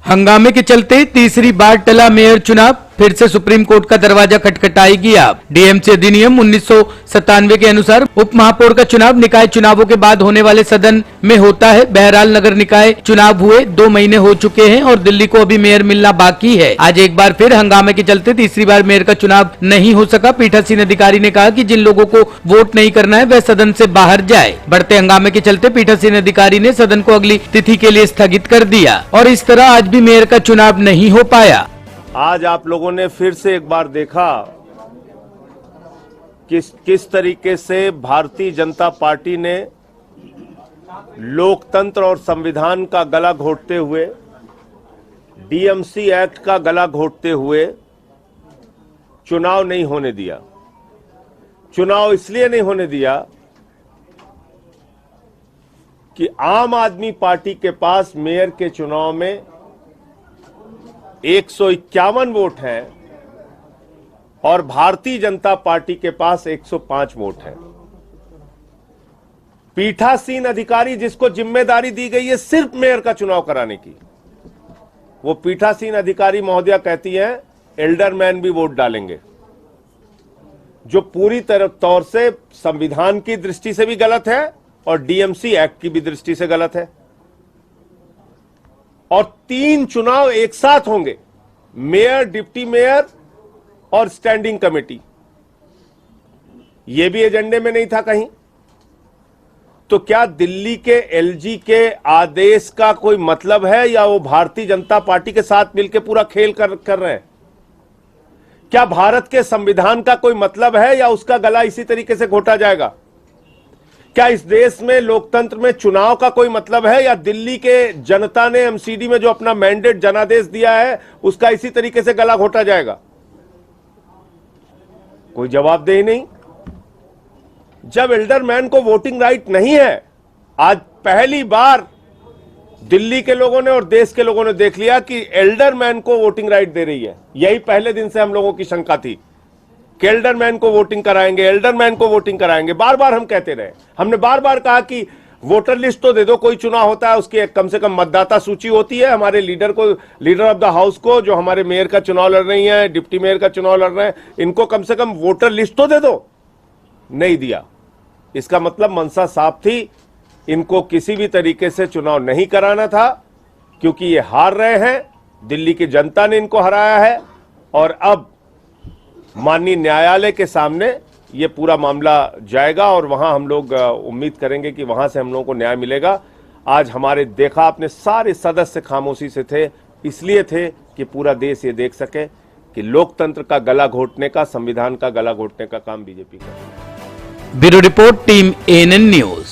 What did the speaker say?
हंगामे के चलते तीसरी बार टला मेयर चुनाव, फिर से सुप्रीम कोर्ट का दरवाजा खटखटाएगी अब। डीएमसी अधिनियम 1997 के अनुसार उप महापौर का चुनाव निकाय चुनावों के बाद होने वाले सदन में होता है। बहरहाल नगर निकाय चुनाव हुए 2 महीने हो चुके हैं और दिल्ली को अभी मेयर मिलना बाकी है। आज एक बार फिर हंगामे के चलते तीसरी बार मेयर का चुनाव नहीं हो सका। पीठासीन अधिकारी ने कहा कि जिन लोगों को वोट नहीं करना है वह सदन से बाहर जाए। बढ़ते हंगामे के चलते पीठासीन अधिकारी ने सदन को अगली तिथि के लिए स्थगित कर दिया और इस तरह आज भी मेयर का चुनाव नहीं हो पाया। आज आप लोगों ने फिर से एक बार देखा किस तरीके से भारतीय जनता पार्टी ने लोकतंत्र और संविधान का गला घोटते हुए, डीएमसी एक्ट का गला घोटते हुए चुनाव नहीं होने दिया। चुनाव इसलिए नहीं होने दिया कि आम आदमी पार्टी के पास मेयर के चुनाव में 151 वोट हैं और भारतीय जनता पार्टी के पास 105 वोट हैं। पीठासीन अधिकारी जिसको जिम्मेदारी दी गई है सिर्फ मेयर का चुनाव कराने की, वो पीठासीन अधिकारी महोदया कहती हैं एल्डरमैन भी वोट डालेंगे, जो पूरी तरह तौर से संविधान की दृष्टि से भी गलत है और डीएमसी एक्ट की भी दृष्टि से गलत है। और 3 चुनाव एक साथ होंगे, मेयर, डिप्टी मेयर और स्टैंडिंग कमेटी। यह भी एजेंडे में नहीं था कहीं। तो क्या दिल्ली के एलजी के आदेश का कोई मतलब है या वो भारतीय जनता पार्टी के साथ मिलकर पूरा खेल कर रहे हैं? क्या भारत के संविधान का कोई मतलब है या उसका गला इसी तरीके से घोटा जाएगा? क्या इस देश में लोकतंत्र में चुनाव का कोई मतलब है या दिल्ली के जनता ने एमसीडी में जो अपना मैंडेट जनादेश दिया है उसका इसी तरीके से गला घोटा जाएगा? कोई जवाबदेही नहीं। जब एल्डरमैन को वोटिंग राइट नहीं है, आज पहली बार दिल्ली के लोगों ने और देश के लोगों ने देख लिया कि एल्डरमैन को वोटिंग राइट दे रही है। यही पहले दिन से हम लोगों की शंका थी कि एल्डरमैन को वोटिंग कराएंगे, एल्डरमैन को वोटिंग कराएंगे। बार बार हम कहते रहे, हमने बार बार कहा कि वोटर लिस्ट तो दे दो, कोई चुनाव होता है उसकी कम से कम मतदाता सूची होती है। हमारे लीडर को, लीडर ऑफ द हाउस को, जो हमारे मेयर का चुनाव लड़ रही हैं, डिप्टी मेयर का चुनाव लड़ रहे हैं, इनको कम से कम वोटर लिस्ट तो दे दो। नहीं दिया। इसका मतलब मंशा साफ थी, इनको किसी भी तरीके से चुनाव नहीं कराना था क्योंकि ये हार रहे हैं, दिल्ली की जनता ने इनको हराया है और अब माननीय न्यायालय के सामने ये पूरा मामला जाएगा और वहां हम लोग उम्मीद करेंगे कि वहां से हम लोगों को न्याय मिलेगा। आज हमारे देखा आपने सारे सदस्य खामोशी से थे, इसलिए थे कि पूरा देश ये देख सके कि लोकतंत्र का गला घोटने का, संविधान का गला घोटने का काम बीजेपी कर रही है। Bureau report, team ANN news.